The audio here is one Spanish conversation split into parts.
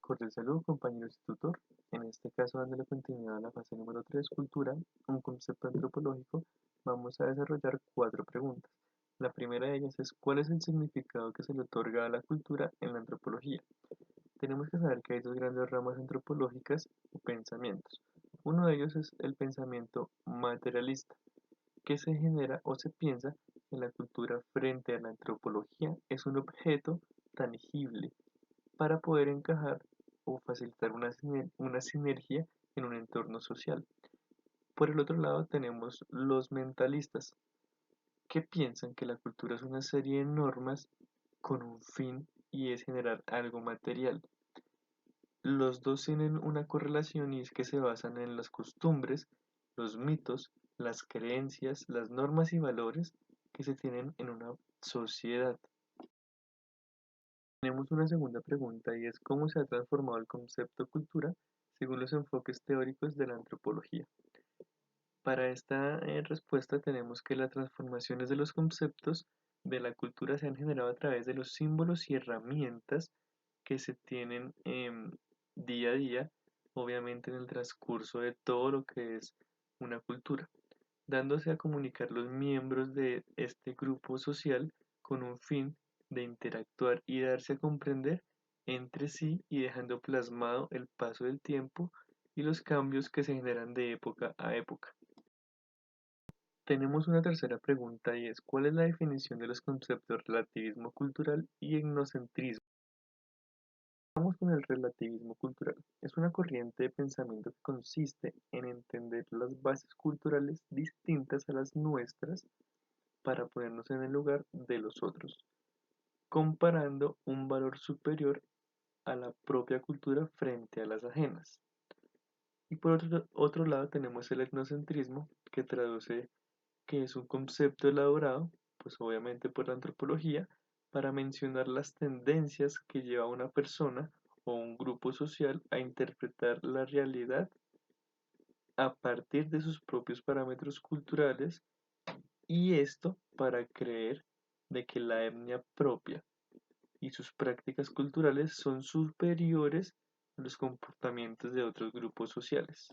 Cordial saludo, compañeros y tutor. En este caso, dándole continuidad a la fase número 3, cultura, un concepto antropológico, vamos a desarrollar 4 preguntas. La primera de ellas es: ¿cuál es el significado que se le otorga a la cultura en la antropología? Tenemos que saber que hay dos grandes ramas antropológicas o pensamientos. Uno de ellos es el pensamiento materialista, que se genera o se piensa que la cultura frente a la antropología es un objeto tangible para poder encajar o facilitar una sinergia en un entorno social. Por el otro lado tenemos los mentalistas, que piensan que la cultura es una serie de normas con un fin y es generar algo material. Los dos tienen una correlación y es que se basan en las costumbres, los mitos, las creencias, las normas y valores que se tienen en una sociedad. Tenemos una segunda pregunta y es: ¿cómo se ha transformado el concepto cultura según los enfoques teóricos de la antropología? Para esta respuesta tenemos que las transformaciones de los conceptos de la cultura se han generado a través de los símbolos y herramientas que se tienen día a día, obviamente en el transcurso de todo lo que es una cultura, dándose a comunicar los miembros de este grupo social con un fin de interactuar y darse a comprender entre sí y dejando plasmado el paso del tiempo y los cambios que se generan de época a época. Tenemos una tercera pregunta y es: ¿cuál es la definición de los conceptos relativismo cultural y etnocentrismo? Vamos con el relativismo cultural. Es una corriente de pensamiento que consiste en entender las bases culturales distintas a las nuestras para ponernos en el lugar de los otros, comparando un valor superior a la propia cultura frente a las ajenas. Y por otro lado tenemos el etnocentrismo, que traduce que es un concepto elaborado, pues obviamente por la antropología, para mencionar las tendencias que lleva una persona o un grupo social a interpretar la realidad a partir de sus propios parámetros culturales, y esto para creer de que la etnia propia y sus prácticas culturales son superiores a los comportamientos de otros grupos sociales.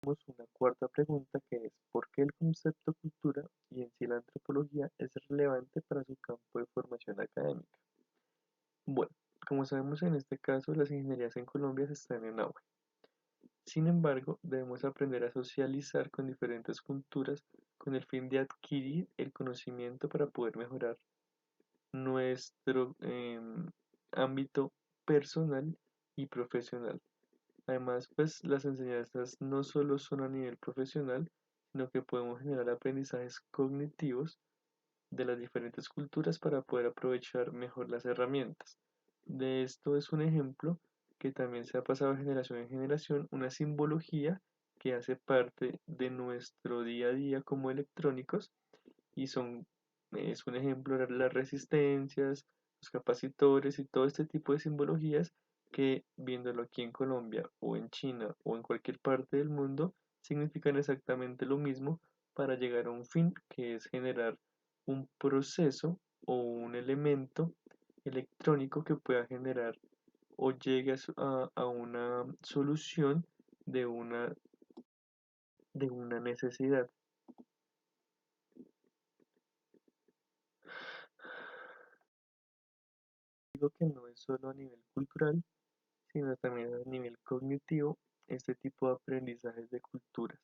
Tenemos una cuarta pregunta que es: ¿por qué el concepto cultura y en sí la antropología es relevante para su campo de formación académica? Bueno, como sabemos, en este caso las ingenierías en Colombia están en auge. Sin embargo, debemos aprender a socializar con diferentes culturas con el fin de adquirir el conocimiento para poder mejorar nuestro ámbito personal y profesional. Además, pues las enseñanzas no solo son a nivel profesional, sino que podemos generar aprendizajes cognitivos de las diferentes culturas para poder aprovechar mejor las herramientas. De esto es un ejemplo que también se ha pasado de generación en generación, una simbología que hace parte de nuestro día a día como electrónicos, y es un ejemplo de las resistencias, los capacitores y todo este tipo de simbologías que, viéndolo aquí en Colombia o en China o en cualquier parte del mundo, significan exactamente lo mismo para llegar a un fin, que es generar un proceso o un elemento electrónico que pueda generar o llegue a una solución de una necesidad. Digo que no es solo a nivel cultural, sino también a nivel cognitivo, este tipo de aprendizajes de culturas.